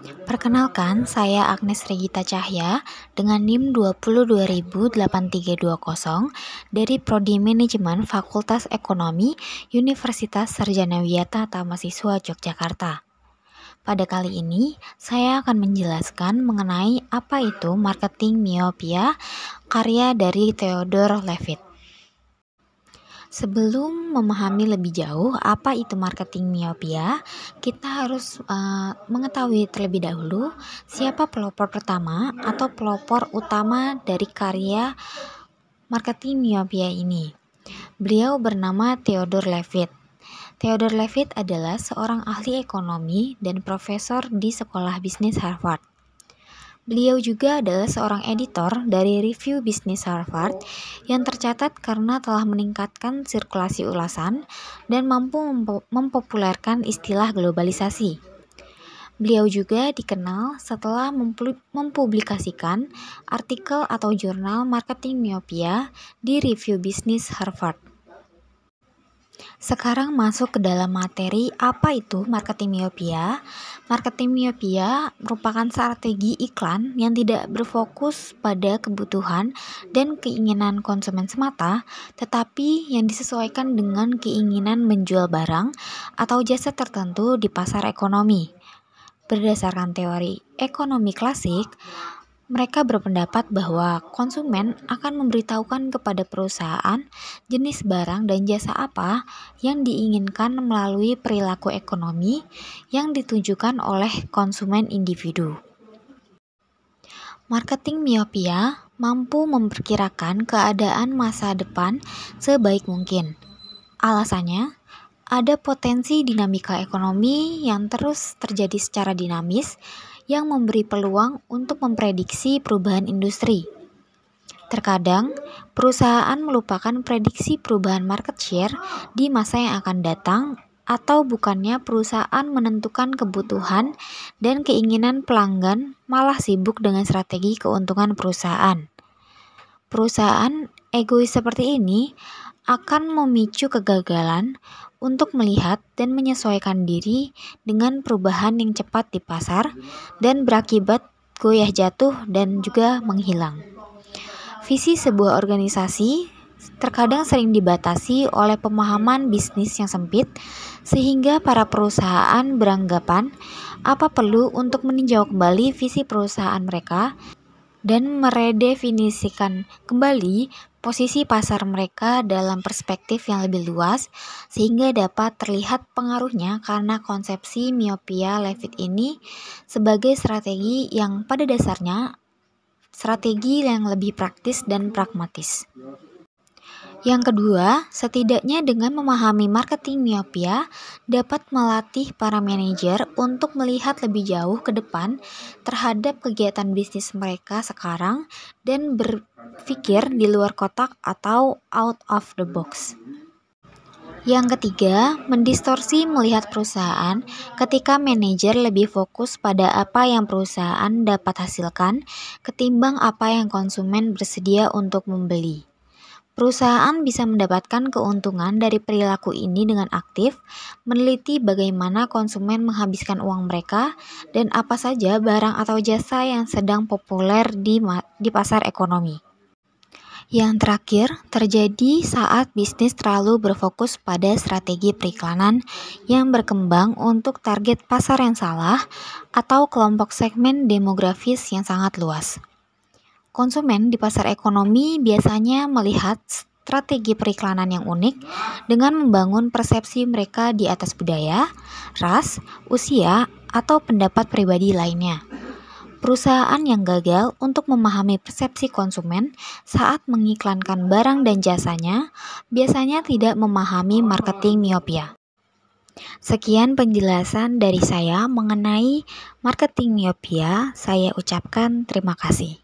Perkenalkan, saya Agnes Regita Cahya dengan NIM 2028320 dari Prodi Manajemen Fakultas Ekonomi Universitas Sarjana Wiyata Tamasiswa Yogyakarta. Pada kali ini, saya akan menjelaskan mengenai apa itu marketing miopia, karya dari Theodore Levitt. Sebelum memahami lebih jauh apa itu marketing miopia, kita harus mengetahui terlebih dahulu siapa pelopor pertama atau pelopor utama dari karya marketing miopia ini. Beliau bernama Theodore Levitt. Theodore Levitt adalah seorang ahli ekonomi dan profesor di Sekolah Bisnis Harvard. Beliau juga adalah seorang editor dari Review Business Harvard yang tercatat karena telah meningkatkan sirkulasi ulasan dan mampu mempopulerkan istilah globalisasi. Beliau juga dikenal setelah mempublikasikan artikel atau jurnal marketing miopia di Review Business Harvard. Sekarang masuk ke dalam materi apa itu marketing miopia. Marketing miopia merupakan strategi iklan yang tidak berfokus pada kebutuhan dan keinginan konsumen semata, tetapi yang disesuaikan dengan keinginan menjual barang atau jasa tertentu di pasar ekonomi. Berdasarkan teori ekonomi klasik, mereka berpendapat bahwa konsumen akan memberitahukan kepada perusahaan jenis barang dan jasa apa yang diinginkan melalui perilaku ekonomi yang ditunjukkan oleh konsumen individu. Marketing miopia mampu memperkirakan keadaan masa depan sebaik mungkin. Alasannya, ada potensi dinamika ekonomi yang terus terjadi secara dinamis yang memberi peluang untuk memprediksi perubahan industri. Terkadang, perusahaan melupakan prediksi perubahan market share di masa yang akan datang atau bukannya perusahaan menentukan kebutuhan dan keinginan pelanggan malah sibuk dengan strategi keuntungan perusahaan. Perusahaan egois seperti ini akan memicu kegagalan untuk melihat dan menyesuaikan diri dengan perubahan yang cepat di pasar dan berakibat goyah jatuh dan juga menghilang. Visi sebuah organisasi terkadang sering dibatasi oleh pemahaman bisnis yang sempit sehingga para perusahaan beranggapan apa perlu untuk meninjau kembali visi perusahaan mereka dan meredefinisikan kembali posisi pasar mereka dalam perspektif yang lebih luas sehingga dapat terlihat pengaruhnya karena konsepsi miopia Levitt ini sebagai strategi yang pada dasarnya strategi yang lebih praktis dan pragmatis. Yang kedua, setidaknya dengan memahami marketing miopia dapat melatih para manajer untuk melihat lebih jauh ke depan terhadap kegiatan bisnis mereka sekarang dan berpikir di luar kotak atau out of the box. Yang ketiga, mendistorsi melihat perusahaan ketika manajer lebih fokus pada apa yang perusahaan dapat hasilkan ketimbang apa yang konsumen bersedia untuk membeli. Perusahaan bisa mendapatkan keuntungan dari perilaku ini dengan aktif meneliti bagaimana konsumen menghabiskan uang mereka dan apa saja barang atau jasa yang sedang populer di pasar ekonomi. Yang terakhir, terjadi saat bisnis terlalu berfokus pada strategi periklanan yang berkembang untuk target pasar yang salah atau kelompok segmen demografis yang sangat luas. Konsumen di pasar ekonomi biasanya melihat strategi periklanan yang unik dengan membangun persepsi mereka di atas budaya, ras, usia, atau pendapat pribadi lainnya. Perusahaan yang gagal untuk memahami persepsi konsumen saat mengiklankan barang dan jasanya biasanya tidak memahami marketing miopia. Sekian penjelasan dari saya mengenai marketing miopia. Saya ucapkan terima kasih.